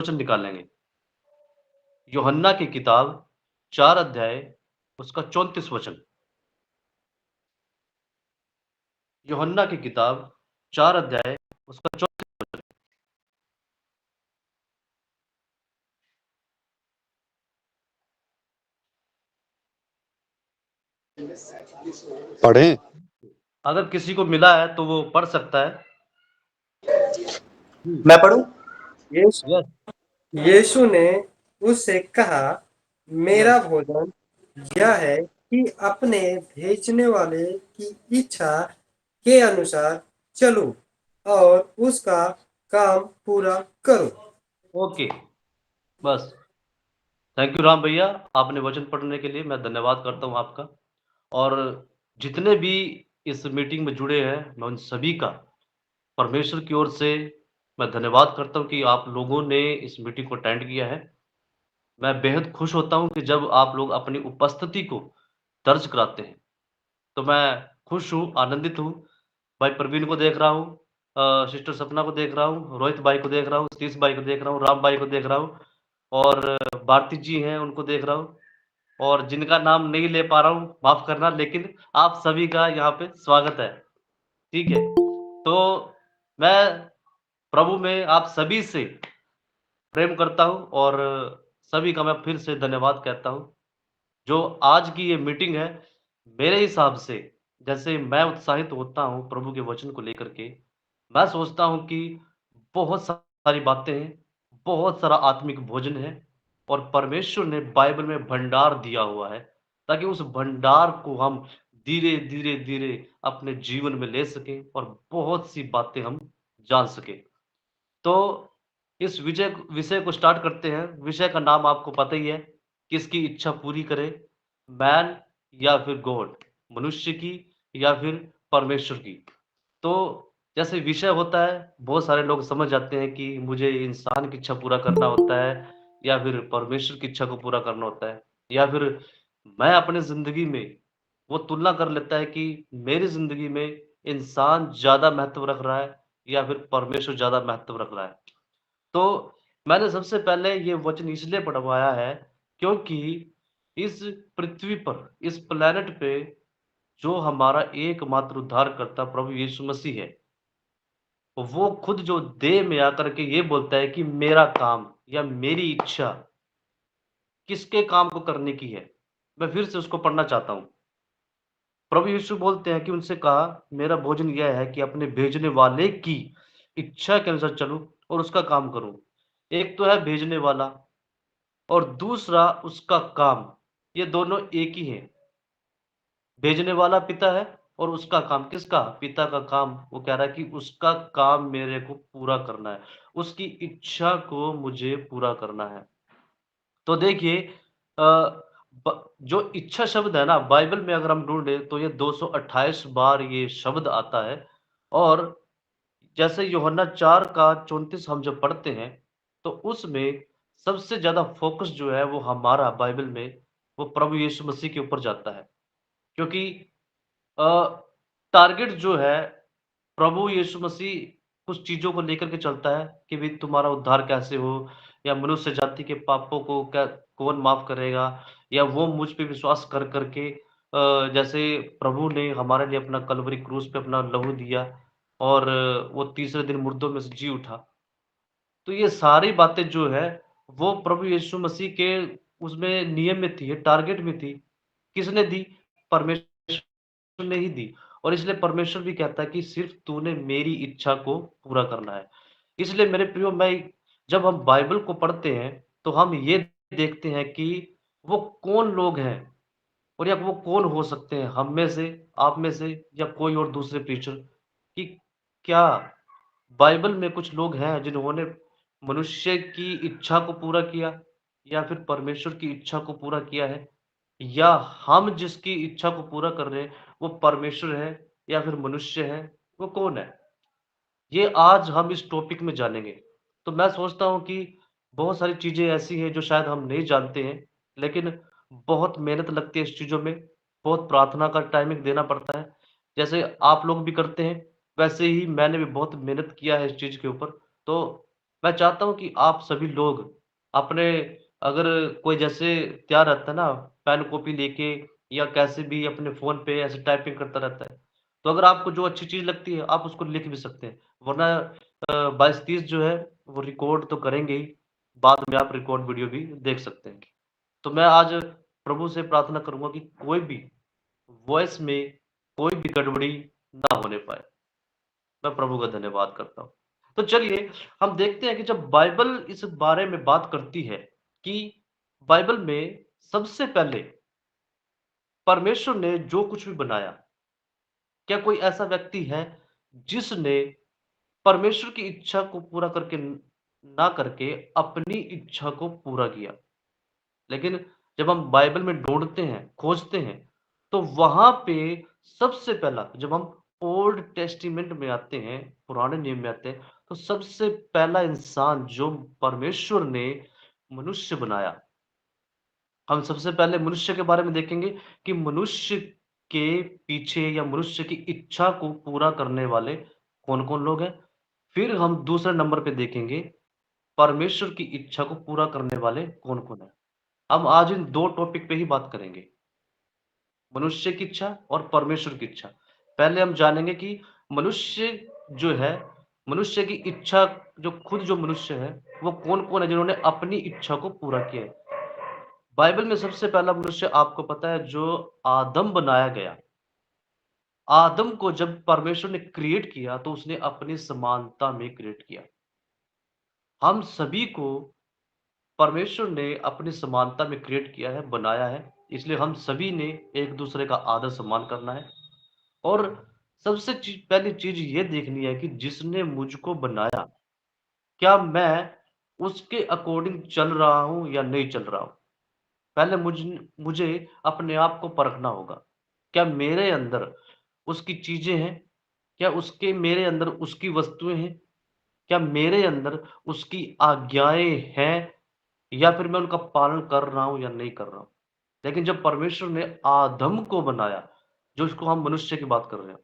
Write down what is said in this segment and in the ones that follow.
वचन निकालेंगे। यूहन्ना की किताब 4 अध्याय उसका 34 वचन। यूहन्ना की किताब 4 अध्याय उसका 34 वचन। पढ़ें? अगर किसी को मिला है तो वो पढ़ सकता है। मैं पढ़ूं? यस। यीशु ने उससे कहा, मेरा भोजन यह है कि अपने भेजने वाले की इच्छा के अनुसार चलूं और उसका काम पूरा करूं। ओके, बस। थैंक यू राम भैया, आपने वचन पढ़ने के लिए मैं धन्यवाद करता हूँ आपका। और जितने भी इस मीटिंग में जुड़े हैं, मैं उन सभी का परमेश्वर की ओर से मैं धन्यवाद करता हूँ कि आप लोगों ने इस मीटिंग को अटेंड किया है। मैं बेहद खुश होता हूँ कि जब आप लोग अपनी उपस्थिति को दर्ज कराते हैं, तो मैं खुश हूँ, आनंदित हूँ। भाई प्रवीण को देख रहा हूँ, सिस्टर सपना को देख रहा हूँ, रोहित भाई को देख रहा हूँ, सतीश भाई को देख रहा हूँ, राम भाई को देख रहा हूँ और भारती जी हैं उनको देख रहा हूँ। और जिनका नाम नहीं ले पा रहा हूँ, माफ़ करना, लेकिन आप सभी का यहाँ पे स्वागत है, ठीक है? तो मैं प्रभु में आप सभी से प्रेम करता हूँ और सभी का मैं फिर से धन्यवाद कहता हूँ। जो आज की ये मीटिंग है, मेरे हिसाब से जैसे मैं उत्साहित होता हूँ प्रभु के वचन को लेकर के, मैं सोचता हूँ कि बहुत सारी बातें हैं, बहुत सारा आत्मिक भोजन है और परमेश्वर ने बाइबल में भंडार दिया हुआ है, ताकि उस भंडार को हम धीरे, धीरे, धीरे अपने जीवन में ले सकें और बहुत सी बातें हम जान सकें। तो इस विषय को स्टार्ट करते हैं। विषय का नाम आपको पता ही है, किसकी इच्छा पूरी करे, मैन या फिर गॉड, मनुष्य की या फिर परमेश्वर की। तो जैसे विषय होता है, बहुत सारे लोग समझ जाते हैं कि मुझे इंसान की इच्छा पूरा करना होता है या फिर परमेश्वर की इच्छा को पूरा करना होता है, या फिर मैं अपने ज़िंदगी में वो तुलना कर लेता है कि मेरी ज़िंदगी में इंसान ज़्यादा महत्व रख रहा है या फिर परमेश्वर ज़्यादा महत्व रख रहा है। तो मैंने सबसे पहले ये वचन इसलिए पढ़वाया है क्योंकि इस पृथ्वी पर, इस प्लेनेट पे जो हमारा एकमात्र उद्धारकर्ता प्रभु यीशु मसीह है, वो खुद जो देह में आकर के ये बोलता है कि मेरा काम या मेरी इच्छा किसके काम को करने की है। मैं फिर से उसको पढ़ना चाहता हूँ। प्रभु यीशु बोलते हैं कि उनसे कहा, मेरा भोजन यह है कि अपने भेजने वाले की इच्छा के अनुसार चलूं और उसका काम करूं। एक तो है भेजने वाला और दूसरा उसका काम, ये दोनों एक ही हैं। भेजने वाला पिता है और उसका काम, किसका? पिता का काम। वो कह रहा है कि उसका काम मेरे को पूरा करना है, उसकी इच्छा को मुझे पूरा करना है। तो देखिए, जो इच्छा शब्द है ना, बाइबल में अगर हम ढूंढे तो ये 228 बार ये शब्द आता है। और जैसे यूहन्ना 4 का 34 हम जब पढ़ते हैं, तो उसमें सबसे ज्यादा फोकस जो है वो हमारा बाइबल में वो प्रभु यीशु मसीह के ऊपर जाता है। क्योंकि टारगेट जो है, प्रभु यीशु मसीह कुछ चीज़ों को लेकर के चलता है कि भई तुम्हारा उद्धार कैसे हो, या मनुष्य जाति के पापों को क्या कौन माफ़ करेगा, या वो मुझ पे विश्वास कर कर के जैसे प्रभु ने हमारे लिए अपना कल्वरी क्रूस पे अपना लहू दिया और वो तीसरे दिन मुर्दों में से जी उठा। तो ये सारी बातें जो है वो प्रभु यीशु मसीह के उसमें नियम में थी, टारगेट में थी। किसने दी? परमेश्वर ने ही दी। और इसलिए परमेश्वर भी कहता है कि सिर्फ तूने मेरी इच्छा को पूरा करना है। इसलिए मेरे प्रियो, मैं जब हम बाइबल को पढ़ते हैं तो हम ये देखते हैं कि वो कौन लोग हैं और या वो कौन हो सकते हैं, हम में से, आप में से, या कोई और दूसरे प्रीचर, कि क्या बाइबल में कुछ लोग हैं जिन्होंने मनुष्य की इच्छा को पूरा किया या फिर परमेश्वर की इच्छा को पूरा किया है, या हम जिसकी इच्छा को पूरा कर रहे हैं वो परमेश्वर है या फिर मनुष्य है, वो कौन है? ये आज हम इस टॉपिक में जानेंगे। तो मैं सोचता हूँ कि बहुत सारी चीज़ें ऐसी हैं जो शायद हम नहीं जानते हैं, लेकिन बहुत मेहनत लगती है इस चीज़ों में, बहुत प्रार्थना का टाइमिंग देना पड़ता है। जैसे आप लोग भी करते हैं, वैसे ही मैंने भी बहुत मेहनत किया है इस चीज़ के ऊपर। तो मैं चाहता हूँ कि आप सभी लोग अपने अगर कोई जैसे तैयार रहता है ना पेन कॉपी लेके या कैसे भी अपने फ़ोन पे ऐसे टाइपिंग करता रहता है, तो अगर आपको जो अच्छी चीज़ लगती है आप उसको लिख भी सकते हैं। वरना 22-30 जो है वो रिकॉर्ड तो करेंगे ही, बाद में आप रिकॉर्ड वीडियो भी देख सकते हैं। तो मैं आज प्रभु से प्रार्थना करूँगा कि कोई भी वॉइस में कोई भी गड़बड़ी ना होने पाए। मैं प्रभु का धन्यवाद करता हूँ। तो चलिए हम देखते हैं कि जब बाइबल इस बारे में बात करती है कि बाइबल में सबसे पहले परमेश्वर ने जो कुछ भी बनाया, क्या कोई ऐसा व्यक्ति है जिसने परमेश्वर की इच्छा को पूरा करके ना करके अपनी इच्छा को पूरा किया? लेकिन जब हम बाइबल में ढूँढते हैं, खोजते हैं, तो वहाँ पे सबसे पहला जब हम ओल्ड टेस्टामेंट में आते हैं, पुराने नियम में आते हैं, तो सबसे पहला इंसान जो परमेश्वर ने मनुष्य बनाया, हम सबसे पहले मनुष्य के बारे में देखेंगे कि मनुष्य के पीछे या मनुष्य की इच्छा को पूरा करने वाले कौन-कौन लोग हैं। फिर हम दूसरे नंबर पे देखेंगे, परमेश्वर की इच्छा को पूरा करने वाले कौन-कौन हैं। हम आज इन 2 टॉपिक पे ही बात करेंगे, मनुष्य की इच्छा और परमेश्वर की इच्छा। पहले हम जानेंगे कि मनुष्य जो है, मनुष्य की इच्छा जो खुद जो मनुष्य है, वो कौन-कौन है जिन्होंने अपनी इच्छा को पूरा किया है। बाइबल में सबसे पहला मनुष्य आपको पता है जो आदम बनाया गया। आदम को जब परमेश्वर ने क्रिएट किया तो उसने अपनी समानता में क्रिएट किया। हम सभी को परमेश्वर ने अपनी समानता में क्रिएट किया है, बनाया है, इसलिए हम सभी ने एक-दूसरे का आदर-सम्मान करना है और सबसे पहली चीज़ ये देखनी है कि जिसने मुझको बनाया, क्या मैं उसके अकॉर्डिंग चल रहा हूँ या नहीं चल रहा हूँ? पहले मुझे अपने आप को परखना होगा। क्या मेरे अंदर उसकी चीज़ें हैं? क्या उसके मेरे अंदर उसकी वस्तुएँ हैं? क्या मेरे अंदर उसकी आज्ञाएँ हैं या फिर मैं उनका पालन कर रहा हूँ या नहीं कर रहा हूँ? लेकिन जब परमेश्वर ने आदम को बनाया, जो इसको हम मनुष्य की बात कर रहे हैं,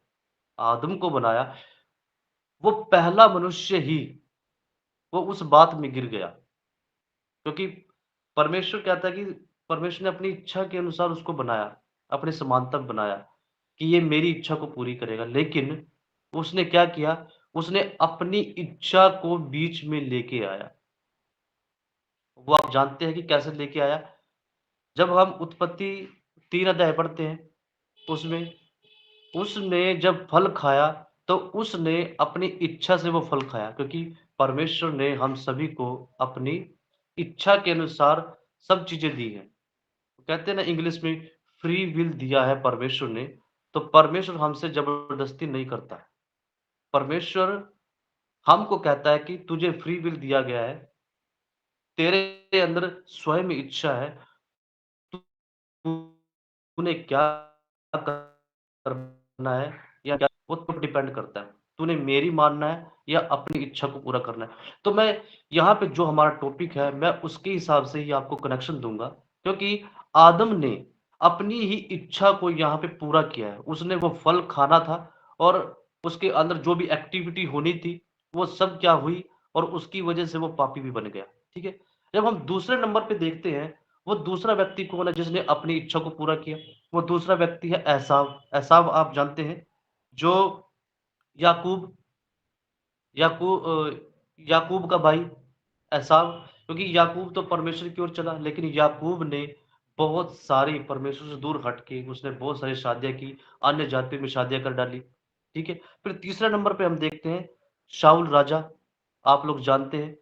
आदम को बनाया, वो पहला मनुष्य ही वो उस बात में गिर गया। क्योंकि परमेश्वर कहता है कि परमेश्वर ने अपनी इच्छा के अनुसार उसको बनाया, अपनी समानता में बनाया कि ये मेरी इच्छा को पूरी करेगा। लेकिन उसने क्या किया? उसने अपनी इच्छा को बीच में लेके आया। वो आप जानते हैं कि कैसे लेके आया? जब हम उत्पत्ति 3 अध्याय पढ़ते हैं, तो उसमें उसने जब फल खाया, तो उसने अपनी इच्छा से वो फल खाया क्योंकि परमेश्वर ने हम सभी को अपनी इच्छा के अनुसार सब चीज़ें दी हैं। कहते हैं ना इंग्लिश में फ्री विल दिया है परमेश्वर ने, तो परमेश्वर हमसे ज़बरदस्ती नहीं करता है। परमेश्वर हमको कहता है कि तुझे फ्री विल दिया गया है, तेरे अंदर स्वयं इच्छा है, तूने क्या करना है या क्या वो तुम डिपेंड करता है। तूने मेरी मानना है या अपनी इच्छा को पूरा करना है। तो मैं यहाँ पे जो हमारा टॉपिक है, मैं उसके हिसाब से ही आपको कनेक्शन दूँगा क्योंकि आदम ने अपनी ही इच्छा को यहाँ पे पूरा किया है। उसने वो फल खाना था और उसके अंदर जो भी एक्टिविटी होनी थी, वो सब क्या हुई और उसकी वजह से वो पापी भी बन गया। ठीक है? जब हम दूसरे नंबर पे देखते हैं, वो दूसरा व्यक्ति कौन है जिसने अपनी इच्छा को पूरा किया? वो दूसरा व्यक्ति है एसाव। एसाव आप जानते हैं जो याकूब याकूब का भाई एसाव क्योंकि याकूब तो परमेश्वर की ओर चला लेकिन याकूब ने बहुत सारी परमेश्वर से दूर हट के उसने बहुत सारी शादियाँ की, अन्य जातियों में शादियाँ कर डाली। ठीक है? फिर तीसरे नंबर पे हम देखते हैं शाऊल राजा, आप लोग जानते हैं।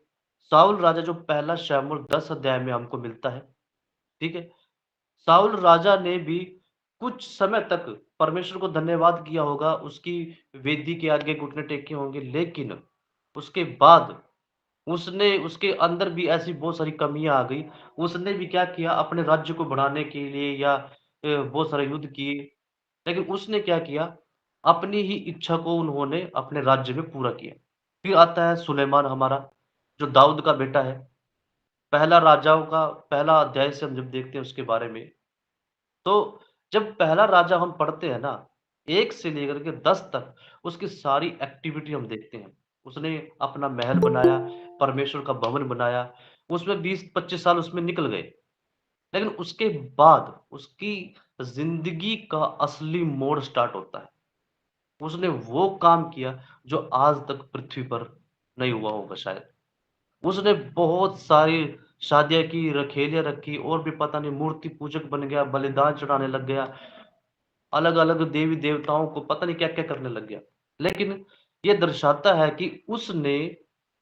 शाऊल राजा जो पहला शमूएल 10 अध्याय में हमको मिलता है। ठीक है? शाऊल राजा ने भी कुछ समय तक परमेश्वर को धन्यवाद किया होगा, उसकी वेदी के आगे घुटने टेके होंगे, लेकिन उसके बाद उसने उसके अंदर भी ऐसी बहुत सारी कमियाँ आ गई। उसने भी क्या किया अपने राज्य को बढ़ाने के लिए या बहुत सारे युद्ध किए, लेकिन उसने क्या किया, अपनी ही इच्छा को उन्होंने अपने राज्य में पूरा किया। फिर आता है सुलेमान हमारा, जो दाऊद का बेटा है। पहला राजाओं का पहला अध्याय से हम जब देखते हैं उसके बारे में, तो जब पहला राजा हम पढ़ते हैं ना, 1 से लेकर के 10 तक उसकी सारी एक्टिविटी हम देखते हैं। उसने अपना महल बनाया, परमेश्वर का भवन बनाया, उसमें 20-25 साल उसमें निकल गए। लेकिन उसके बाद उसकी ज़िंदगी का असली मोड़ स्टार्ट होता है। उसने वो काम किया जो आज तक पृथ्वी पर नहीं हुआ होगा शायद। उसने बहुत सारी शादियाँ की, रखेलियाँ रखी और भी पता नहीं मूर्ति पूजक बन गया, बलिदान चढ़ाने लग गया, अलग-अलग देवी-देवताओं को पता नहीं क्या-क्या करने लग गया। लेकिन ये दर्शाता है कि उसने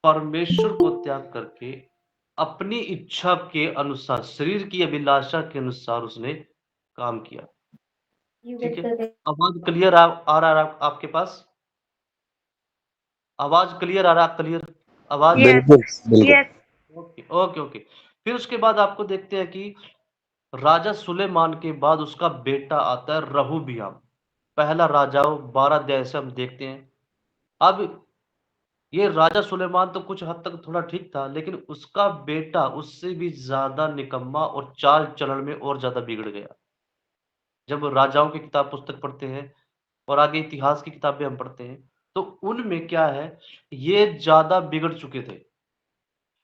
परमेश्वर को त्याग करके अपनी इच्छा के अनुसार, शरीर की अभिलाषा के अनुसार उसने काम किया। ठीक है? आवाज़ क्लियर आ रहा है आपके पास? आवाज़ क्लियर आ रहा है? क्लियर आवाज़? Yes, बिल्कुल, बिल्कुल। yes. Okay, okay, okay. फिर उसके बाद आपको देखते हैं कि राजा सुलेमान के बाद उसका बेटा आता है रहूबियाम। पहला राजाओं 12 अध्याय से हम देखते हैं। अब ये राजा सुलेमान तो कुछ हद तक थोड़ा ठीक था, लेकिन उसका बेटा उससे भी ज़्यादा निकम्मा और चाल-चलन में और ज़्यादा बिगड़ गया। जब राजाओं की किताब पुस्तक पढ़ते हैं और आगे इतिहास की किताबें हम पढ़ते हैं, तो उनमें क्या है, ये ज़्यादा बिगड़ चुके थे।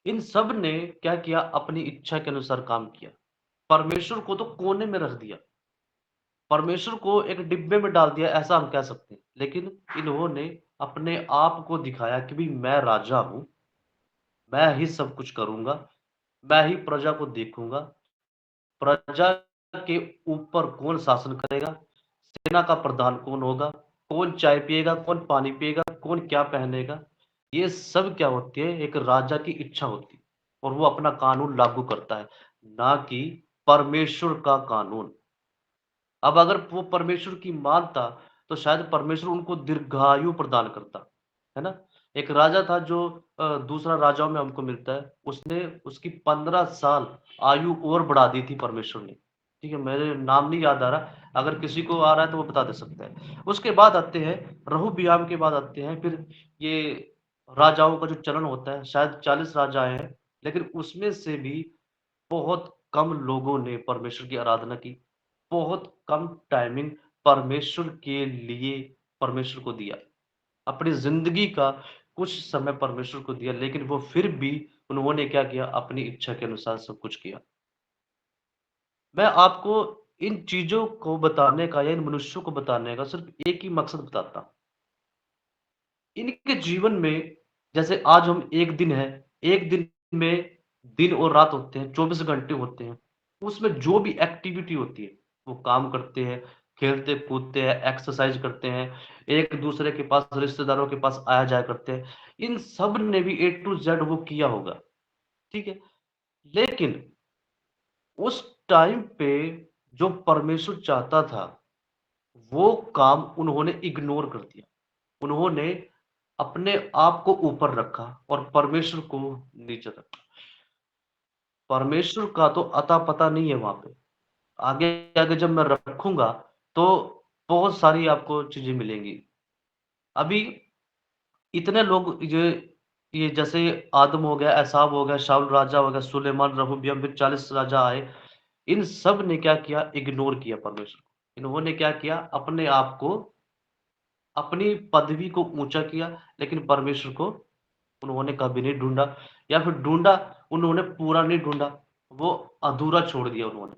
इन सब ने क्या किया, अपनी इच्छा के अनुसार काम किया। परमेश्वर को तो कोने में रख दिया। परमेश्वर को एक डिब्बे में डाल दिया, ऐसा हम कह सकते हैं। लेकिन इन्होंने अपने आप को दिखाया कि भई मैं राजा हूँ, मैं ही सब कुछ करूँगा, मैं ही प्रजा को देखूँगा, प्रजा के ऊपर कौन शासन करेगा, सेना का प्रधान कौन होगा, कौन चाय पिएगा, कौन पानी पिएगा, कौन क्या पहनेगा, ये सब क्या होती है, एक राजा की इच्छा होती है और वो अपना कानून लागू करता है, ना कि परमेश्वर का कानून। अब अगर वो परमेश्वर की मानता, तो शायद परमेश्वर उनको दीर्घायु प्रदान करता, है ना? एक राजा था जो दूसरा राजाओं में हमको मिलता है, उसने उसकी 15 साल आयु और बढ़ा दी थी परमेश्वर ने। ठीक है, मेरे नाम नहीं याद आ रहा, अगर किसी को आ रहा है तो वो बता दे सकता है। उसके बाद आते हैं रहूबियाम के बाद आते हैं फिर ये राजाओं का जो चलन होता है, शायद 40 राजा आए हैं, लेकिन उसमें से भी बहुत कम लोगों ने परमेश्वर की आराधना की। बहुत कम टाइमिंग परमेश्वर के लिए परमेश्वर को दिया। अपनी ज़िंदगी का कुछ समय परमेश्वर को दिया, लेकिन वो फिर भी उन्होंने क्या किया, अपनी इच्छा के अनुसार सब कुछ किया। मैं आपको इन चीज़ों को बताने का या इन मनुष्यों को बताने का सिर्फ़ एक ही मकसद बताता हूँ। इनके जीवन में जैसे आज हम एक दिन है, एक दिन में दिन और रात होते हैं, 24 घंटे होते हैं। उसमें जो भी एक्टिविटी होती है, वो काम करते हैं, खेलते-कूदते हैं, एक्सरसाइज़ करते हैं, एक-दूसरे के पास, रिश्तेदारों के पास आया-जाया करते हैं। इन सब ने भी ए टू ज़ेड वो किया होगा, ठीक है? लेकिन उस टाइम पे जो परमेश्वर चाहता था, वो काम उन्होंने इग्नोर कर दिया। उन्होंने अपने आप को ऊपर रखा और परमेश्वर को नीचे रखा। परमेश्वर का तो अता-पता नहीं है वहाँ पे। आगे-आगे जब मैं रखूँगा, तो बहुत सारी आपको चीज़ें मिलेंगी। अभी इतने लोग ये जैसे आदम हो गया, एसाव हो गया, शाऊल राजा हो गया, सुलेमान, रहूबियम, फिर 40 राजा आए। इन सब ने क्या किया? इग्नोर किया परमेश्वर को। इन्होंने क्या किया? अपने आप को, अपनी पदवी को ऊँचा किया, लेकिन परमेश्वर को उन्होंने कभी नहीं ढूँढा, या फिर ढूँढा, उन्होंने पूरा नहीं ढूँढा, वो अधूरा छोड़ दिया उन्होंने।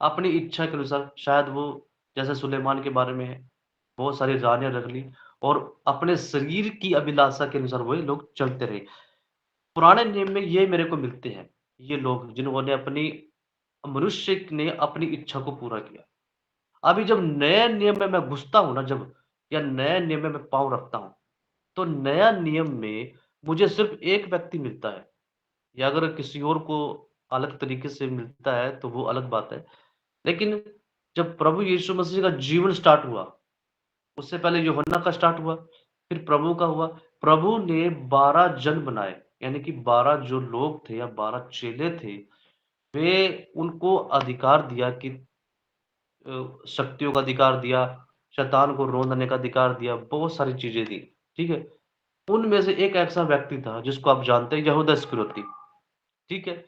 अपनी इच्छा के अनुसार शायद वो, जैसे सुलेमान के बारे में है, बहुत सारी रानियाँ रख ली और अपने शरीर की अभिलाषा के अनुसार वही लोग चलते रहे। पुराने नियम में ये मेरे को मिलते हैं, ये लोग जिन्होंने अपनी, मनुष्य ने अपनी इच्छा को पूरा किया। अभी जब नए नियम में मैं घुसता हूँ ना जब, या नए नियम में मैं पाँव रखता हूँ, तो नया नियम में मुझे सिर्फ़ एक व्यक्ति मिलता है, या अगर किसी और को अलग तरीके से मिलता है तो वो अलग बात है। लेकिन जब प्रभु यीशु मसीह का जीवन स्टार्ट हुआ, उससे पहले यूहन्ना का स्टार्ट हुआ, फिर प्रभु का हुआ। प्रभु ने 12 जन बनाए, यानी कि 12 जो लोग थे या 12 चेले थे, वे उनको अधिकार दिया कि शक्तियों का अधिकार दिया, शैतान को रोंदने का अधिकार दिया, बहुत सारी चीज़ें दी, ठीक है? उनमें से एक ऐसा व्यक्ति था जिसको आप जानते हैं, यहूदा इस्करियोती, ठीक है?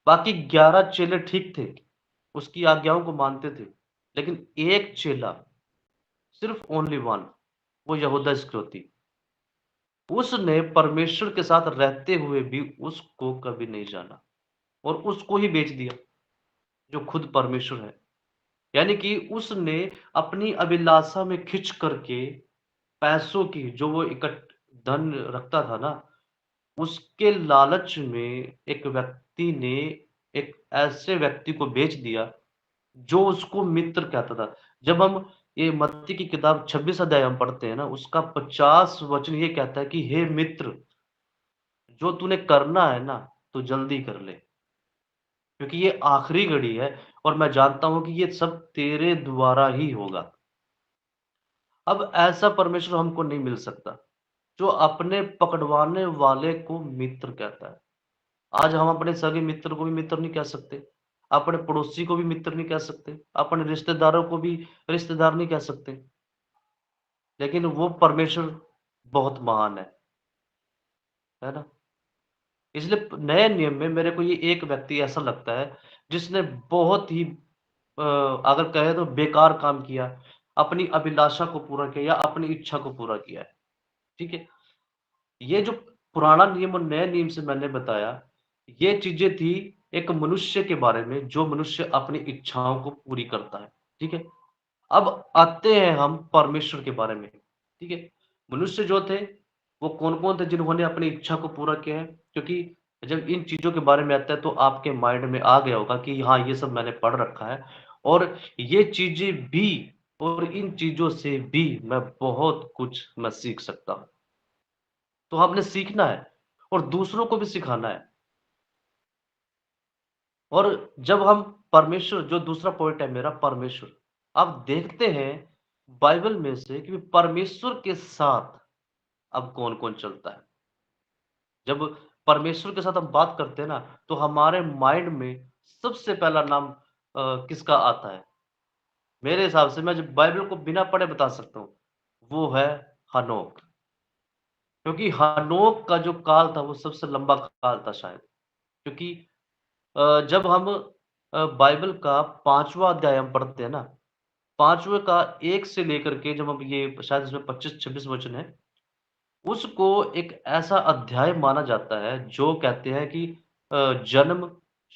बाकी 11 चेले ठीक थे, उसकी आज्ञाओं को मानते थे, लेकिन एक चेला, सिर्फ़ ओनली वन, वो यहूदा इस्करियोती। उसने परमेश्वर के साथ रहते हुए भी उसको कभी नहीं जाना और उसको ही बेच दिया, जो खुद परमेश्वर है। यानी कि उसने अपनी अभिलाषा में खिंच करके पैसों की जो वो धन रखता था ना, उसके लालच में एक व्यक्ति ने एक ऐसे व्यक्ति को बेच दिया, जो उसको मित्र कहता था। जब हम ये मत्ती की किताब 26 अध्याय हम पढ़ते हैं ना, उसका 50 वचन ये कहता है कि हे मित्र, जो तूने करना है ना, तो जल्दी कर ले, क्योंकि ये आखिरी घड़ी है और मैं जानता हूँ कि ये सब तेरे द्वारा ही होगा। अब ऐसा परमेश्वर हमको नहीं मिल सकता, जो अपने पकड़वाने वाले को मित्र कहता है। आज हम अपने सगे मित्र को भी मित्र नहीं कह सकते, अपने पड़ोसी को भी मित्र नहीं कह सकते, अपने रिश्तेदारों को भी रिश्तेदार नहीं कह सकते, लेकिन वो परमेश्वर बहुत महान है ना? इसलिए नए नियम में मेरे को ये एक व्यक्ति ऐसा लगता है, जिसने बहुत ही अगर कहें तो बेकार काम किया, अपनी अभिलाषा को पूरा किया या अपनी इच्छा को पूरा किया है, ठीक है? ये जो पुराना नियम और नए नियम से मैंने बताया, ये चीज़ें थी एक मनुष्य के बारे में, जो मनुष्य अपनी इच्छाओं को पूरी करता है, ठीक है? अब आते हैं हम परमेश्वर के बारे में, ठीक है? मनुष्य जो थे, वो कौन-कौन थे जिन्होंने अपनी इच्छा को पूरा किया है? क्योंकि जब इन चीज़ों के बारे में आता है तो आपके माइंड में आ गया होगा कि हाँ, ये सब मैंने पढ़ रखा है और ये चीज़ें भी और इन चीज़ों से भी मैं बहुत कुछ मैं सीख सकता हूँ। तो आपने सीखना है और दूसरों को भी सिखाना है। और जब हम परमेश्वर जो दूसरा पॉइंट है मेरा परमेश्वर, अब देखते हैं बाइबल में से कि परमेश्वर के साथ अब कौन-कौन चलता है। जब परमेश्वर के साथ हम बात करते हैं ना, तो हमारे माइंड में सबसे पहला नाम किसका आता है? मेरे हिसाब से मैं जब बाइबल को बिना पढ़े बता सकता हूँ, वो है हनोक। क्योंकि हनोक का जो काल था वो सबसे लंबा काल था शायद। क्योंकि जब हम बाइबल का 5वाँ अध्याय हम पढ़ते हैं ना, 5वें का 1 से लेकर के जब हम ये शायद इसमें 25-26 वचन है, उसको एक ऐसा अध्याय माना जाता है जो कहते हैं कि जन्म,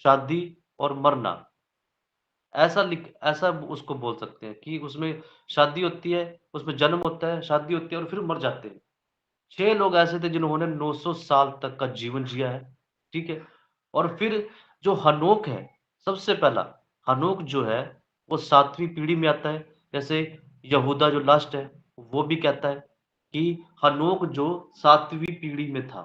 शादी और मरना। ऐसा उसको बोल सकते हैं कि उसमें शादी होती है, उसमें जन्म होता है, शादी होती है और फिर मर जाते हैं। 6 लोग ऐसे थे जिन्होंने 900 साल तक का जीवन जिया है, ठीक है? और फिर जो हनोक है, सबसे पहला हनोक जो है, वो 7वीं पीढ़ी में आता है। जैसे यहूदा जो लास्ट है, वो भी कहता है कि हनोक जो 7वीं पीढ़ी में था।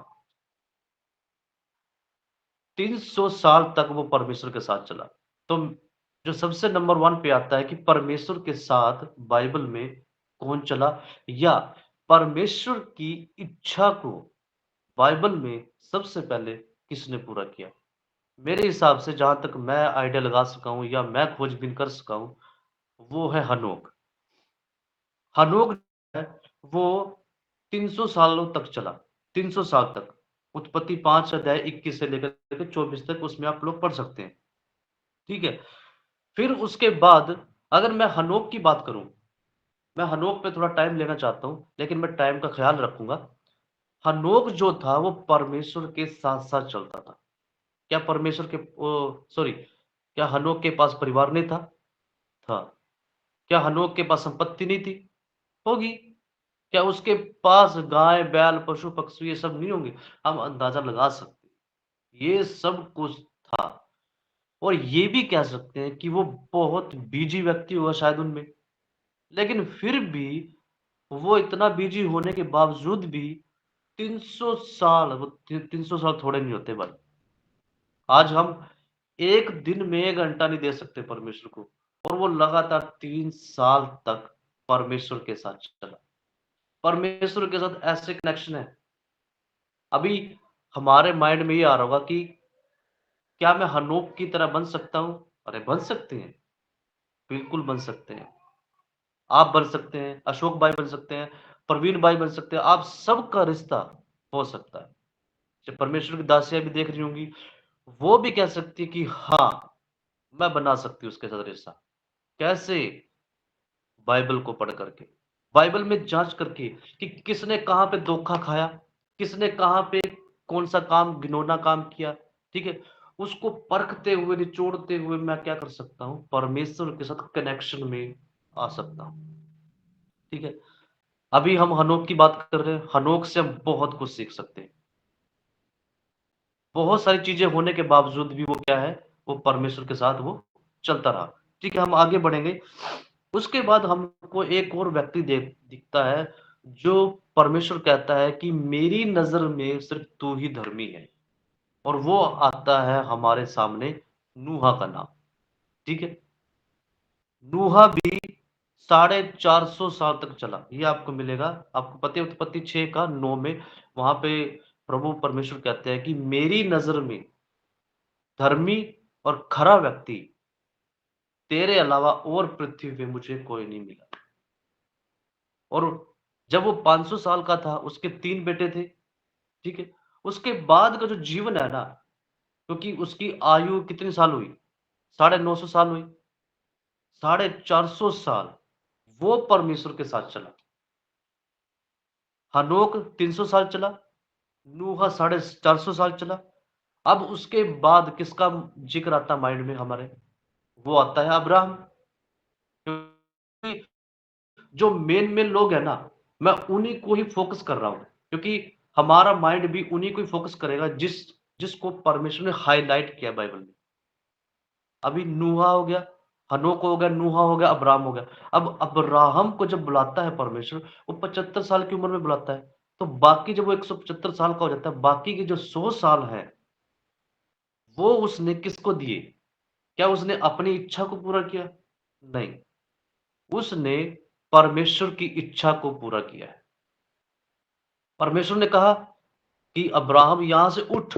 300 साल तक वो परमेश्वर के साथ चला। तो जो सबसे नंबर 1 पे आता है कि परमेश्वर के साथ बाइबल में कौन चला या परमेश्वर की इच्छा को बाइबल में सबसे पहले किसने पूरा किया? मेरे हिसाब से जहाँ तक मैं आइडिया लगा सका हूँ या मैं खोजबीन कर सका हूँ, वो है हनोक। हनोक है वो 300 सालों तक चला, 300 साल तक। उत्पत्ति 5 अध्याय 21 से लेकर के 24 तक उसमें आप लोग पढ़ सकते हैं, ठीक है? फिर उसके बाद अगर मैं हनोक की बात करूँ, मैं हनोक पे थोड़ा टाइम लेना चाहता हूँ, लेकिन मैं टाइम का ख़्याल रखूँगा। हनोक जो था वो परमेश्वर के साथ-साथ चलता था। क्या परमेश्वर के सॉरी क्या हनोक के पास परिवार नहीं था? था। क्या हनोक के पास संपत्ति नहीं थी? होगी। क्या उसके पास गाय, बैल, पशु-पक्षी ये सब नहीं होंगे? हम अंदाज़ा लगा सकते हैं। ये सब कुछ था और ये भी कह सकते हैं कि वो बहुत बिज़ी व्यक्ति होगा शायद उनमें। लेकिन फिर भी वो इतना बिज़ी होने के बावजूद भी 300 साल वो 300 साल थोड़े नहीं होते भाई। आज हम 1 दिन में 1 घंटा नहीं दे सकते परमेश्वर को और वो लगातार 3 साल तक परमेश्वर के साथ चला। परमेश्वर के साथ ऐसे कनेक्शन है। अभी हमारे माइंड में ये आ रहा होगा कि क्या मैं हनोक की तरह बन सकता हूँ? अरे बन सकते हैं, बिल्कुल बन सकते हैं। आप बन सकते हैं, अशोक भाई बन सकते हैं, प्रवीण भाई बन सकते हैं, आप सबका रिश्ता हो सकता है। जब परमेश्वर की दासियाँ भी देख रही होंगी, वो भी कह सकती है कि हाँ, मैं बना सकती हूँ उसके साथ रिश्ता। कैसे? बाइबल को पढ़ करके, बाइबल में जाँच करके कि किसने कहाँ पे धोखा खाया, किसने कहां पे कौन सा काम, घिनौना काम किया, ठीक है, उसको परखते हुए, निचोड़ते हुए मैं क्या कर सकता हूं, परमेश्वर के साथ कनेक्शन में आ सकता हूं। ठीक है, अभी हम हनोक की बात कर रहे हैं, हनोक से हम बहुत कुछ सीख सकते हैं। बहुत सारी चीजें होने के बावजूद भी वो क्या है, वो परमेश्वर के साथ वो चलता रहा। ठीक है, हम आगे बढ़ेंगे। उसके बाद हमको एक और व्यक्ति दिखता है, जो परमेश्वर कहता है कि मेरी नजर में सिर्फ तू ही धर्मी है, और वो आता है हमारे सामने, नूहा का नाम। ठीक है, नूहा भी 450 साल तक चला, ये आपको मिलेगा। आपको पता है उत्पत्ति 6 का 9 में, वहां पे प्रभु परमेश्वर कहते हैं कि मेरी नजर में धर्मी और खरा व्यक्ति तेरे अलावा और पृथ्वी पे मुझे कोई नहीं मिला। और जब वो 500 साल का था, उसके 3 बेटे थे। ठीक है, उसके बाद का जो जीवन है ना, क्योंकि उसकी आयु कितनी साल हुई, 950 साल हुई, 450 साल वो परमेश्वर के साथ चला। हनोक 300 साल चला, नूहा 450 साल चला। अब उसके बाद किसका जिक्र आता माइंड में हमारे, वो आता है अब्राहम। क्योंकि जो मेन मेन लोग है ना, मैं उन्हीं को ही फोकस कर रहा हूं, क्योंकि हमारा माइंड भी उन्हीं को ही फोकस करेगा जिसको परमेश्वर ने हाईलाइट किया बाइबल में। अभी नूहा हो गया, हनोक हो गया, नूहा हो गया, अब्राहम हो गया। अब अब्राहम को जब बुलाता है परमेश्वर, वो 75 साल की उम्र में बुलाता है। तो बाकी जब वो 175 साल का हो जाता है, बाकी के जो 100 साल है, वो उसने किसको दिए? क्या उसने अपनी इच्छा को पूरा किया? नहीं, उसने परमेश्वर की इच्छा को पूरा किया है। परमेश्वर ने कहा कि अब्राहम यहां से उठ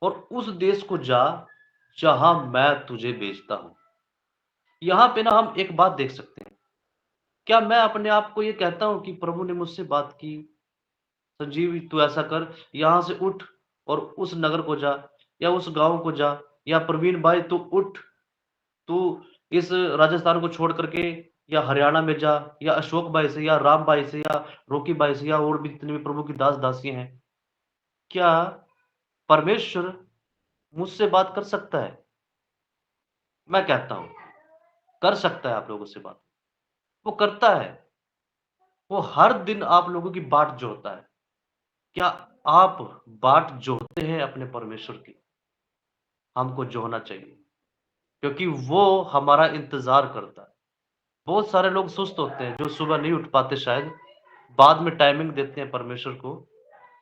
और उस देश को जा जहां मैं तुझे भेजता हूं। यहां पे ना हम एक बात देख सकते हैं। क्या मैं अपने आप को ये कहता हूं कि प्रभु ने मुझसे बात की, संजीव तू ऐसा कर, यहां से उठ और उस नगर को जा, या उस गांव को जा, या प्रवीण भाई तू उठ, तू इस राजस्थान को छोड़ करके या हरियाणा में जा, या अशोक भाई से, या राम भाई से, या रोकी भाई से, या और भी जितने भी प्रभु की दास दासियां हैं, क्या परमेश्वर मुझसे बात कर सकता है? मैं कहता हूं कर सकता है, आप लोगों से बात वो करता है। वो हर दिन आप लोगों की बाट जोहता है। क्या आप बाट जोहते हैं अपने परमेश्वर की? हमको जोहना चाहिए, क्योंकि वो हमारा इंतजार करता है। बहुत सारे लोग सुस्त होते हैं, जो सुबह नहीं उठ पाते, शायद बाद में टाइमिंग देते हैं परमेश्वर को।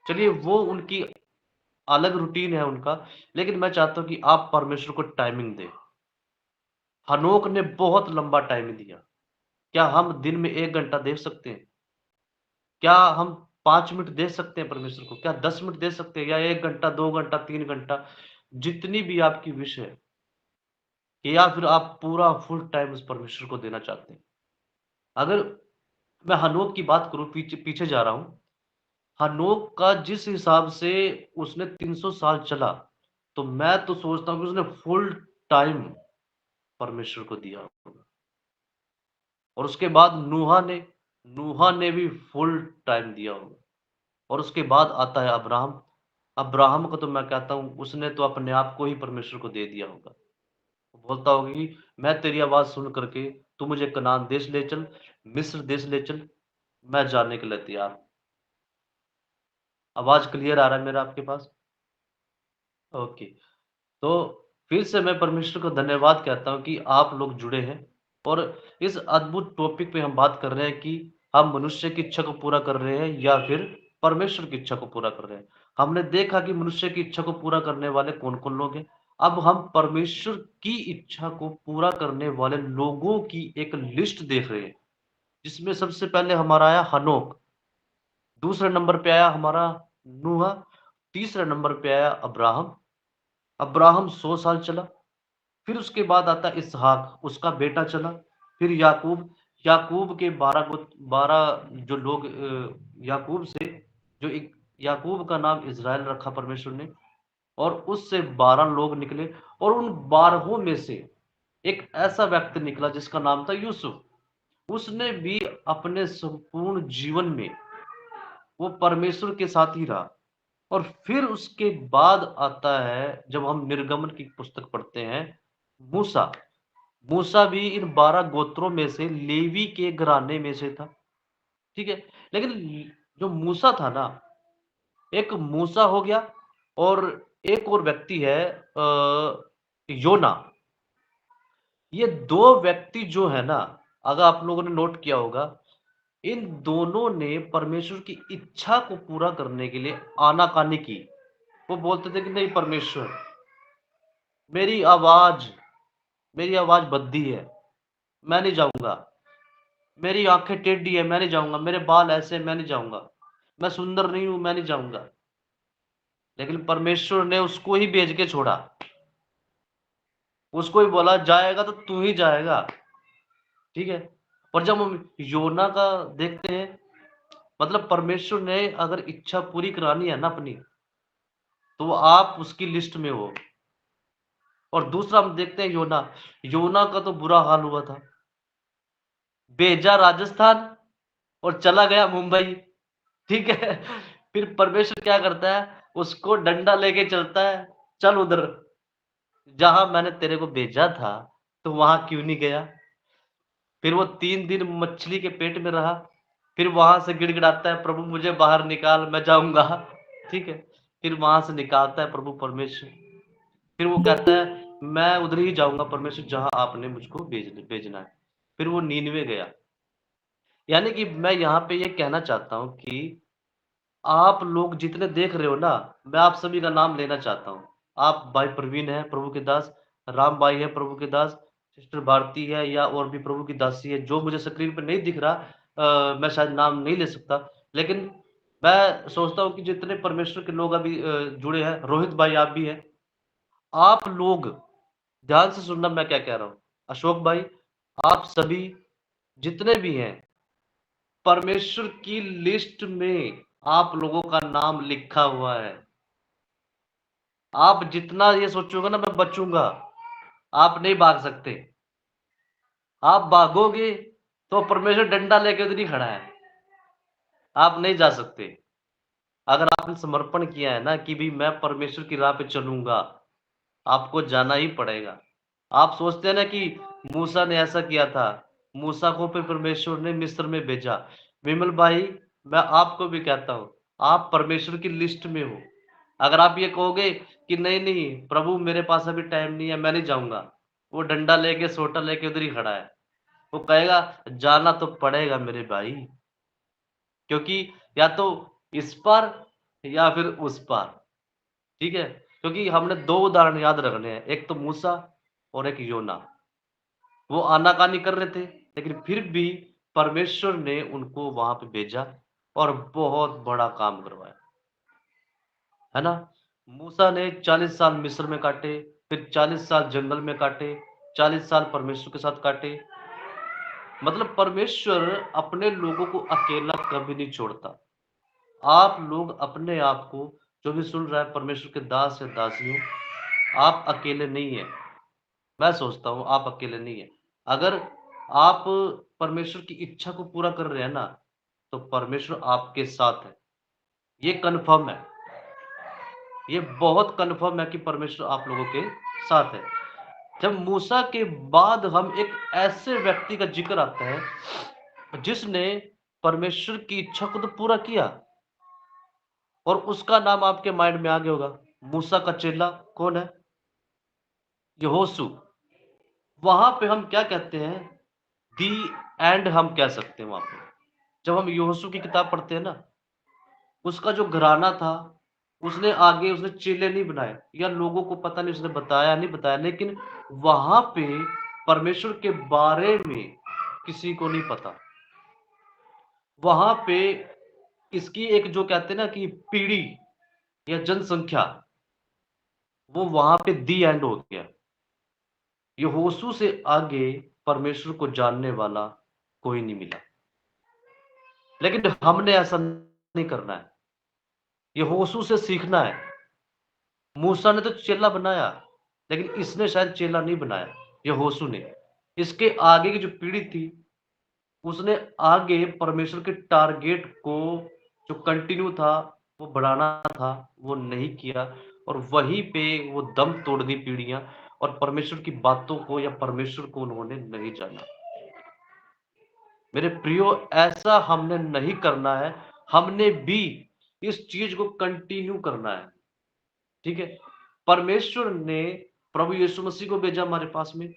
चलिए, वो उनकी अलग रूटीन है उनका, लेकिन मैं चाहता हूं कि आप परमेश्वर को टाइमिंग दें। हनोक ने बहुत लंबा टाइम दिया। क्या हम दिन में 1 घंटा दे सकते हैं? क्या हम 5 मिनट दे सकते हैं परमेश्वर को? क्या 10 मिनट दे सकते हैं, या 1 घंटा, 2 घंटा, 3 घंटा, जितनी भी आपकी विश है? या फिर आप पूरा फुल टाइम उस परमेश्वर को देना चाहते हैं? अगर मैं हनोक की बात करूं, पीछे पीछे जा रहा हूं, हनोक का जिस हिसाब से उसने 300 साल चला, तो मैं तो सोचता हूं कि उसने फुल टाइम परमेश्वर को दिया होगा। और उसके बाद नूहा ने भी फुल टाइम दिया होगा। और उसके बाद आता है अब्राहम। अब्राहम को तो मैं कहता हूं उसने तो अपने आप को ही परमेश्वर को दे दिया होगा। वो बोलता होगा कि मैं तेरी आवाज सुन करके तू मुझे कनान देश ले चल, मिस्र देश ले चल, मैं जाने के लिए तैयार हूं। आवाज क्लियर आ रहा है मेरा आपके पास? ओके। तो फिर से मैं परमेश्वर को धन्यवाद कहता हूं कि आप लोग जुड़े हैं, और इस अद्भुत टॉपिक पे हम बात कर रहे हैं कि हम मनुष्य की इच्छा को पूरा कर रहे हैं या फिर परमेश्वर की इच्छा को पूरा कर रहे हैं। हमने देखा कि मनुष्य की इच्छा को पूरा करने वाले कौन कौन लोग हैं। अब हम परमेश्वर की इच्छा को पूरा करने वाले लोगों की एक लिस्ट देख रहे हैं, जिसमें सबसे पहले हमारा आया हनोक, दूसरे नंबर पे आया हमारा नूहा, तीसरे नंबर पे आया अब्राहम। अब्राहम 100 साल चला। फिर उसके बाद आता इसहाक, उसका बेटा चला। फिर याकूब, याकूब के 12 जो लोग, याकूब से जो एक, याकूब का नाम इज़राइल रखा परमेश्वर ने, और उससे 12 लोग निकले। और उन 12 में से एक ऐसा व्यक्ति निकला जिसका नाम था यूसुफ। उसने भी अपने संपूर्ण जीवन में वो परमेश्वर के साथ ही रहा। और फिर उसके बाद आता है, जब हम निर्गमन की पुस्तक पढ़ते हैं, मूसा। मूसा भी इन 12 गोत्रों में से लेवी के घराने में से था, ठीक है? लेकिन जो मूसा था ना, एक मूसा हो गया और एक और व्यक्ति है योना। ये 2 व्यक्ति जो है ना, अगर आप लोगों ने नोट किया होगा, इन दोनों ने परमेश्वर की इच्छा को पूरा करने के लिए आनाकानी की। वो बोलते थे कि नहीं परमेश्वर, मेरी आवाज़ मेरी आवाज़ भद्दी है, मैं नहीं जाऊँगा। मेरी आँखें टेढ़ी है, मैं नहीं जाऊँगा। मेरे बाल ऐसे हैं, मैं नहीं जाऊँगा। मैं सुंदर नहीं हूँ, मैं नहीं जाऊँगा। लेकिन परमेश्वर ने उसको ही भेज के छोड़ा। उसको ही बोला जाएगा तो तू ही जाएगा, ठीक है? और जब हम योना का देखते हैं, मतलब परमेश्वर ने अगर इच्छा पूरी करानी है ना अपनी, तो आप उसकी लिस्ट में हो। और दूसरा हम देखते हैं योना। योना का तो बुरा हाल हुआ था। भेजा राजस्थान और चला गया मुंबई, ठीक है? फिर परमेश्वर क्या करता है, उसको डंडा लेके चलता है, चल उधर, जहाँ मैंने तेरे को भेजा था, तो वहाँ क्यों नहीं गया? फिर वो 3 दिन मछली के पेट में रहा, फिर वहाँ से गिड़गिड़ाता है, प्रभु मुझे बाहर निकाल, मैं जाऊँगा, ठीक है? फिर वहाँ से निकालता है प्रभु परमेश्वर। फिर वो कहता है, मैं उधर ही जाऊँगा परमेश्वर जहाँ आपने मुझको भेजना है। फिर वो नीनवे गया। यानी कि मैं यहाँ पे ये कहना चाहता हूँ कि आप लोग जितने देख रहे हो ना, मैं आप सभी का नाम लेना चाहता हूँ। आप भाई प्रवीण हैं, प्रभु के दास, राम भाई है, प्रभु के दास, सिस्टर भारती है या और भी प्रभु की दासी है, जो मुझे स्क्रीन पे नहीं दिख रहा, मैं शायद नाम नहीं ले सकता। लेकिन मैं सोचता हूँ कि जितने परमेश्वर के लोग अभी जुड़े हैं, रोहित भाई आप भी हैं। आप लोग ध्यान से सुनना मैं क्या कह रहा हूँ। अशोक भाई, आप सभी जितने भी हैं, परमेश्वर की लिस्ट में आप लोगों का नाम लिखा हुआ है। आप जितना ये सोचोगे ना मैं बचूंगा, आप नहीं भाग सकते। आप भागोगे तो परमेश्वर डंडा लेके उधर ही खड़ा है, आप नहीं जा सकते। अगर आपने समर्पण किया है ना कि भाई मैं परमेश्वर की राह पे चलूंगा, आपको जाना ही पड़ेगा। आप सोचते हैं ना कि मूसा ने ऐसा किया था, मूसा को फिर परमेश्वर ने मिस्र में भेजा। विमल भाई, मैं आपको भी कहता हूँ, आप परमेश्वर की लिस्ट में हो। अगर आप ये कहोगे कि नहीं नहीं प्रभु मेरे पास अभी टाइम नहीं है, मैं नहीं जाऊंगा, वो डंडा लेके सोटा लेके उधर ही खड़ा है। वो कहेगा जाना तो पड़ेगा मेरे भाई, क्योंकि या तो इस पार या फिर उस पार, ठीक है? क्योंकि हमने 2 उदाहरण याद रखने हैं, एक तो मूसा और एक योना। वो आनाकानी कर रहे थे, लेकिन फिर भी परमेश्वर ने उनको वहां पे भेजा और बहुत बड़ा काम करवाया, है ना? मूसा ने 40 साल मिस्र में काटे, फिर 40 साल जंगल में काटे, 40 साल परमेश्वर के साथ काटे। मतलब परमेश्वर अपने लोगों को अकेला कभी नहीं छोड़ता। आप लोग अपने आप को, जो भी सुन रहा है परमेश्वर के दास या दासियों, आप अकेले नहीं है। मैं सोचता हूँ आप अकेले नहीं है। अगर आप परमेश्वर की इच्छा को पूरा कर रहे हैं ना, तो परमेश्वर आपके साथ है। ये कन्फर्म है, ये बहुत कन्फर्म है कि परमेश्वर आप लोगों के साथ है। जब मूसा के बाद हम एक ऐसे व्यक्ति का जिक्र आता है जिसने परमेश्वर की इच्छा को तो पूरा किया, और उसका नाम आपके माइंड में आ गया होगा। मूसा का चेला कौन है? यहोशू। वहां पे हम क्या कहते हैं, दी एंड हम कह सकते हैं वहां पे। जब हम यहोशू की किताब पढ़ते हैं ना, उसका जो घराना था, उसने चेले नहीं बनाए, या लोगों को पता नहीं उसने बताया नहीं बताया, लेकिन वहां पे परमेश्वर के बारे में किसी को नहीं पता। वहां पे इसकी एक जो कहते हैं ना कि पीढ़ी या जनसंख्या, वो वहां पे दी एंड हो गया। यहोशू से आगे परमेश्वर को जानने वाला कोई नहीं मिला। लेकिन हमने ऐसा नहीं करना है, यहोशू से सीखना है। मूसा ने तो चेला बनाया, लेकिन इसने शायद चेला नहीं बनाया, यहोशू ने। इसके आगे की जो पीढ़ी थी, उसने आगे परमेश्वर के टारगेट को जो कंटिन्यू था, वो बढ़ाना था, वो नहीं किया और वहीं पे वो दम तोड़ दी पीढ़ियाँ और परमेश्वर की बातों को या परमेश्वर को उन्होंने नहीं जाना। मेरे प्रियो, ऐसा हमने नहीं करना है, हमने भी इस चीज़ को कंटिन्यू करना है, ठीक है? परमेश्वर ने प्रभु यीशु मसीह को भेजा हमारे पास में,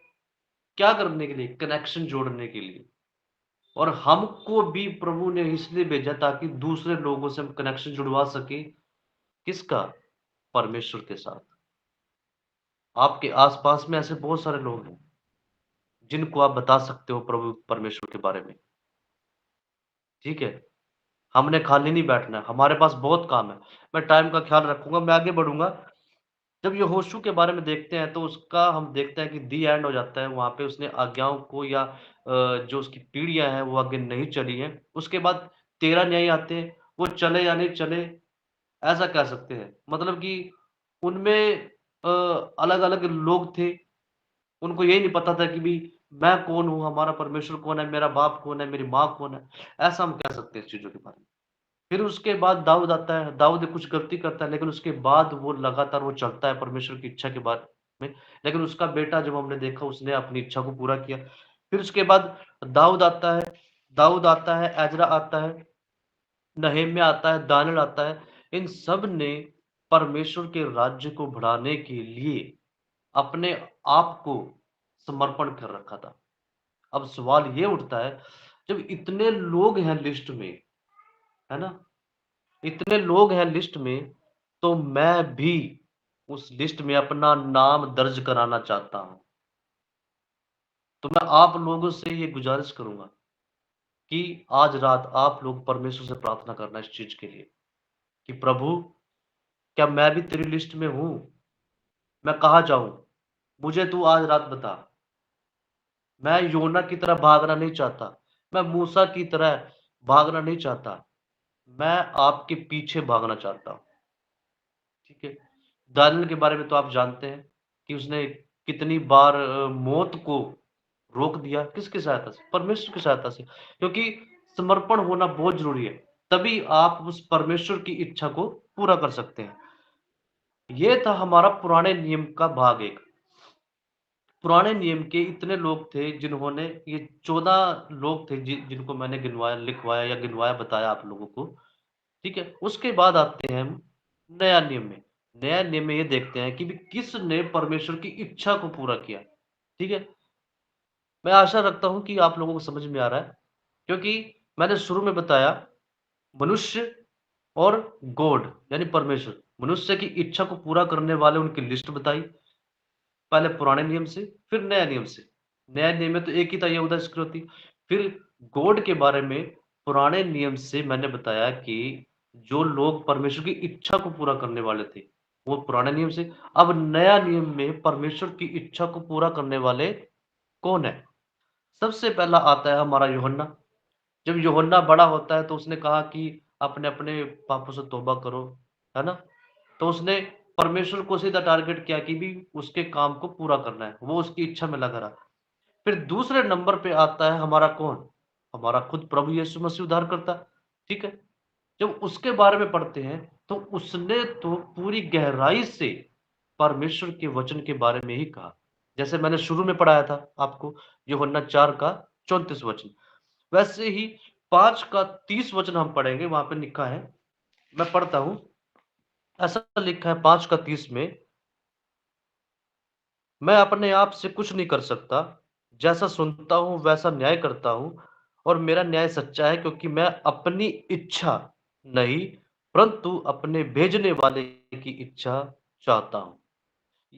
क्या करने के लिए? कनेक्शन जोड़ने के लिए। और हमको भी प्रभु ने इसलिए भेजा ताकि दूसरे लोगों से हम कनेक्शन जुड़वा सके, किसका? परमेश्वर के साथ। आपके आस-पास में ऐसे बहुत सारे लोग हैं, जिनको आप बता सकते हो प्रभु परमेश्वर के बारे में, ठीक है? हमने खाली नहीं बैठना है, हमारे पास बहुत काम है। मैं टाइम का ख्याल रखूँगा, मैं आगे बढ़ूँगा। जब यहोशू के बारे में देखते हैं, तो उसका हम देखते हैं कि दी एंड हो जाता है, वहाँ पे उसने आज्ञाओं को या जो उसकी पीढ़ियाँ हैं, वो आगे नहीं चली हैं। उसके बाद 13 न्याय आते हैं, वो चले या नहीं चले, ऐसा कह सकते हैं। मतलब कि उनमें अलग-अलग लोग थे, उनको यही नहीं पता था कि भई मैं कौन हूँ, हमारा परमेश्वर कौन है, मेरा बाप कौन है, मेरी माँ कौन है, ऐसा हम कह सकते हैं इस चीज़ों के बारे में। फिर उसके बाद दाऊद आता है, दाऊद कुछ गलती करता है, लेकिन उसके बाद वो लगातार वो चलता है परमेश्वर की इच्छा के बाद में। लेकिन उसका बेटा जब हमने देखा, उसने अपनी इच्छा को पूरा किया। फिर उसके बाद दाऊद आता है, एजरा आता है, नहम्याह आता है, दानियेल आता है। इन सब ने परमेश्वर के राज्य को बढ़ाने के लिए अपने आप को समर्पण कर रखा था। अब सवाल ये उठता है, जब इतने लोग हैं लिस्ट में, है ना? इतने लोग हैं लिस्ट में, तो मैं भी उस लिस्ट में अपना नाम दर्ज कराना चाहता हूँ। तो मैं आप लोगों से ये गुज़ारिश करूँगा कि आज रात आप लोग परमेश्वर से प्रार्थना करना इस चीज़ के लिए कि प्रभु, क्या मैं भी तेरी लिस्ट में हूँ? मैं कहाँ जाऊँ? मुझे तू आज रात बता। मैं योना की तरह भागना नहीं चाहता। मैं मूसा की तरह भागना नहीं चाहता। मैं आपके पीछे भागना चाहता हूँ। ठीक है? दानियेल के बारे में तो आप जानते हैं कि उसने कितनी बार मौत को रोक दिया, किसकी सहायता से? परमेश्वर की सहायता से। क्योंकि समर्पण होना बहुत ज़रूरी है, तभी आप उस परमेश्वर की इच्छा को पूरा कर सकते हैं। ये था हमारा पुराने नियम का भाग 1। पुराने नियम के इतने लोग थे जिन्होंने ये 14 लोग थे जिनको मैंने गिनवाया, लिखवाया या गिनवाया, बताया आप लोगों को, ठीक है? उसके बाद आते हैं हम नया नियम में। नया नियम में ये देखते हैं कि भी किसने परमेश्वर की इच्छा को पूरा किया, ठीक है? मैं आशा रखता हूँ कि आप लोगों को समझ में आ रहा है, क्योंकि मैंने शुरू में बताया मनुष्य और गॉड यानी परमेश्वर। मनुष्य की इच्छा को पूरा करने वाले उनकी लिस्ट बताई, पहले पुराने नियम से, फिर नया नियम से। नया नियम में तो एक ही था, यहूदा इस्करियोती। फिर गॉड के बारे में पुराने नियम से मैंने बताया कि जो लोग परमेश्वर की इच्छा को पूरा करने वाले थे, वो पुराने नियम से। अब नया नियम में परमेश्वर की इच्छा को पूरा करने वाले कौन है? सबसे पहला आता है हमारा यूहन्ना। जब यूहन्ना बड़ा होता है तो उसने कहा कि अपने-अपने पापों से तौबा करो, है ना? तो उसने परमेश्वर को सीधा टारगेट किया कि भी उसके काम को पूरा करना है, वो उसकी इच्छा में लगा रहा। फिर दूसरे नंबर पे आता है हमारा कौन? हमारा खुद प्रभु यीशु मसीह उद्धारकर्ता, ठीक है? जब उसके बारे में पढ़ते हैं, तो उसने तो पूरी गहराई से परमेश्वर के वचन के बारे में ही कहा। जैसे मैंने शुरू में पढ़ाया था आपको, यूहन्ना 4 का 34 वचन। वैसे ही 5 का 30 वचन हम पढ़ेंगे, वहाँ पे लिखा है, मैं पढ़ता हूँ, ऐसा लिखा है 5 का 30 में, मैं अपने आप से कुछ नहीं कर सकता, जैसा सुनता हूँ वैसा न्याय करता हूँ और मेरा न्याय सच्चा है क्योंकि मैं अपनी इच्छा नहीं, परंतु अपने भेजने वाले की इच्छा चाहता हूँ।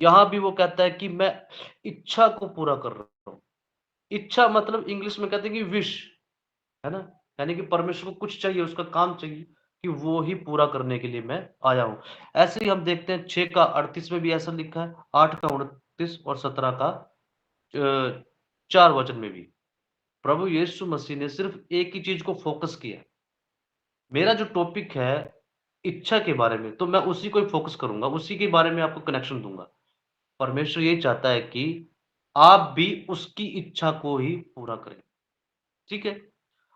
यहाँ भी वो कहता है कि मैं इच्छा को पूरा कर रहा हूँ। इच्छा मतलब इंग्लिश में कहते हैं कि विश, है ना? यानी कि परमेश्वर को कुछ चाहिए, उसका काम चाहिए कि वो ही पूरा करने के लिए मैं आया हूँ। ऐसे ही हम देखते हैं 6 का 38 में भी ऐसा लिखा है, 8 का 29 और 17 का 4 वचन में भी। प्रभु यीशु मसीह ने सिर्फ़ एक ही चीज़ को फ़ोकस किया। मेरा जो टॉपिक है इच्छा के बारे में, तो मैं उसी को ही फ़ोकस करूँगा, उसी के बारे में आपको कनेक्शन दूँगा। परमेश्वर यही चाहता है कि आप भी उसकी इच्छा को ही पूरा करें, ठीक है?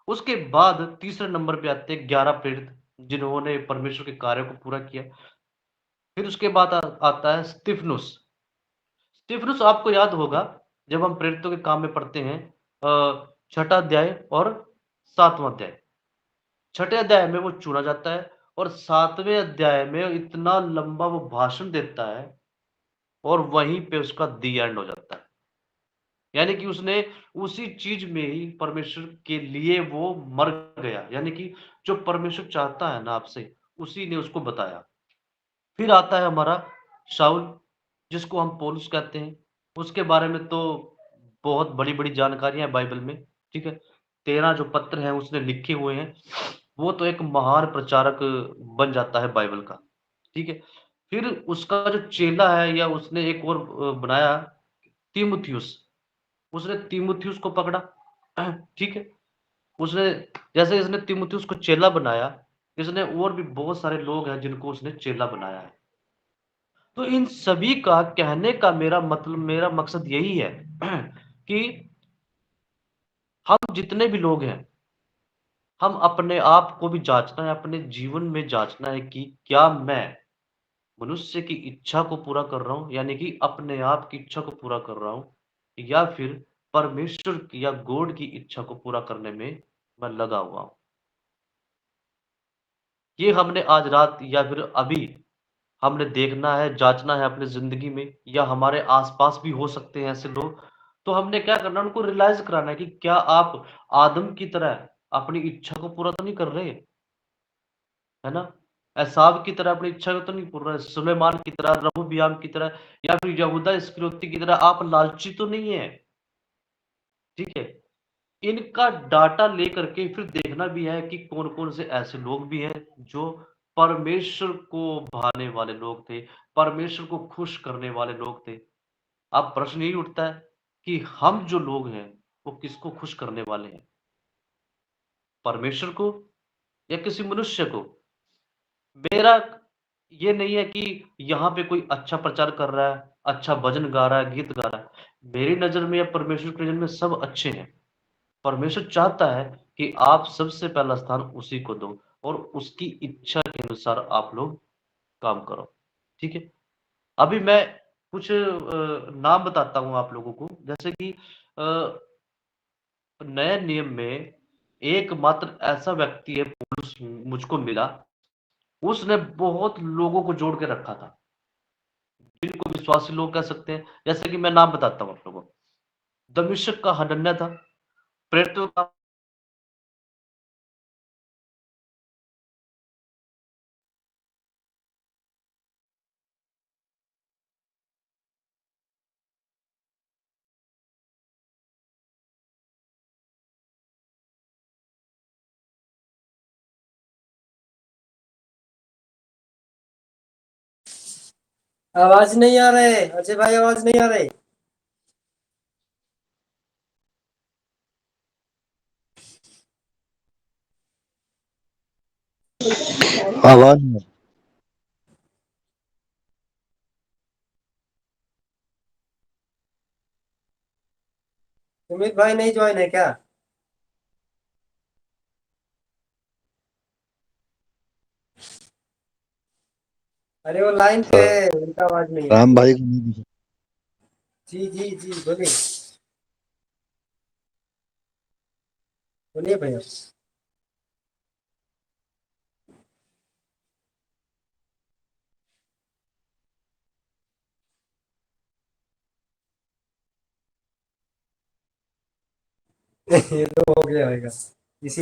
उसके बाद तीसरे नंबर पे आते हैं 11 प्रेरित। जिन्होंने परमेश्वर के कार्य को पूरा किया। फिर उसके बाद आता है स्तिफनुस। स्तिफनुस आपको याद होगा, जब हम प्रेरितों के काम में पढ़ते हैं, 6 अध्याय और 7वां अध्याय। 6 अध्याय में वो चुना जाता है और 7वें अध्याय में इतना लंबा वो भाषण देता है और वहीं पे उसका दी एंड हो जाता है। यानी कि उसने उसी चीज में ही परमेश्वर के लिए वो मर गया। यानी कि जो परमेश्वर चाहता है ना आपसे, उसी ने उसको बताया। फिर आता है हमारा शाऊल, जिसको हम पौलुस कहते हैं। उसके बारे में तो बहुत बड़ी-बड़ी जानकारियाँ हैं बाइबल में, ठीक है? 13 जो पत्र हैं उसने लिखे हुए हैं। वो तो एक महान प्रचारक बन जाता है बाइबल का, ठीक है? फिर उसका जो चेला है, या उसने एक और बनाया, तीमुथियुस। उसने तीमुथियुस को पकड़ा, ठीक है? उसने, जैसे इसने तीमुथियुस को चेला बनाया, इसने और भी बहुत सारे लोग हैं जिनको उसने चेला बनाया है। तो इन सभी का कहने का मेरा मतलब, मेरा मकसद यही है कि हम जितने भी लोग हैं, हम अपने आप को भी जांचना है, अपने जीवन में जांचना है कि क्या मैं मनुष्य की इच्छा को पूरा कर रहा हूं, यानी कि अपने आप की इच्छा को पूरा कर रहा हूं, या फिर परमेश्वर की या गॉड की इच्छा को पूरा करने में मैं लगा हुआ हूं। ये हमने आज रात या फिर अभी हमने देखना है, जांचना है अपनी जिंदगी में, या हमारे आसपास भी हो सकते हैं ऐसे लोग। तो हमने क्या करना है, उनको रियलाइज कराना है कि क्या आप आदम की तरह अपनी इच्छा को पूरा तो नहीं कर रहे, है ना? एसाव की तरह अपनी इच्छा को तो नहीं पूरा, सुलेमान की तरह, रहूबियाम की तरह, या फिर यहूदा इस्करियोती की तरह आप लालची तो नहीं है, ठीक है? इनका डाटा लेकर के फिर देखना भी है कि कौन-कौन से ऐसे लोग भी हैं जो परमेश्वर को भाने वाले लोग थे, परमेश्वर को खुश करने वाले लोग थे। अब प्रश्न यही उठता है कि हम जो लोग हैं, वो किसको खुश करने वाले हैं? परमेश्वर को या किसी मनुष्य को? मेरा ये नहीं है कि यहाँ पे कोई अच्छा प्रचार कर रहा है, अच्छा भजन गा रहा है, गीत गा रहा है। मेरी नज़र में या परमेश्वर की नज़र में सब अच्छे हैं। परमेश्वर चाहता है कि आप सबसे पहला स्थान उसी को दो और उसकी इच्छा के अनुसार आप लोग काम करो, ठीक है? अभी मैं कुछ नाम बताता हूँ आप लोगों को, जैसे कि अ, नए नियम में एकमात्र ऐसा व्यक्ति है, पौलुस मुझको मिला, उसने बहुत लोगों को जोड़ के रखा था, जिनको विश्वासी लोग कह सकते हैं। जैसे कि मैं नाम बताता हूँ आप लोगों को। दमिश्क का हनन्याह था, प्रेरितों का आवाज नहीं आ रहे अजय भाई, आवाज नहीं आ रहे। आवाज में। सुमित भाई नहीं ज्वाइन है क्या? अरे वो लाइन पे है, उनका आवाज नहीं आ राम रही। भाई को नहीं दिखा। जी जी जी, बोलिए बोलिए भैया। ये तो हो गया होगा इसी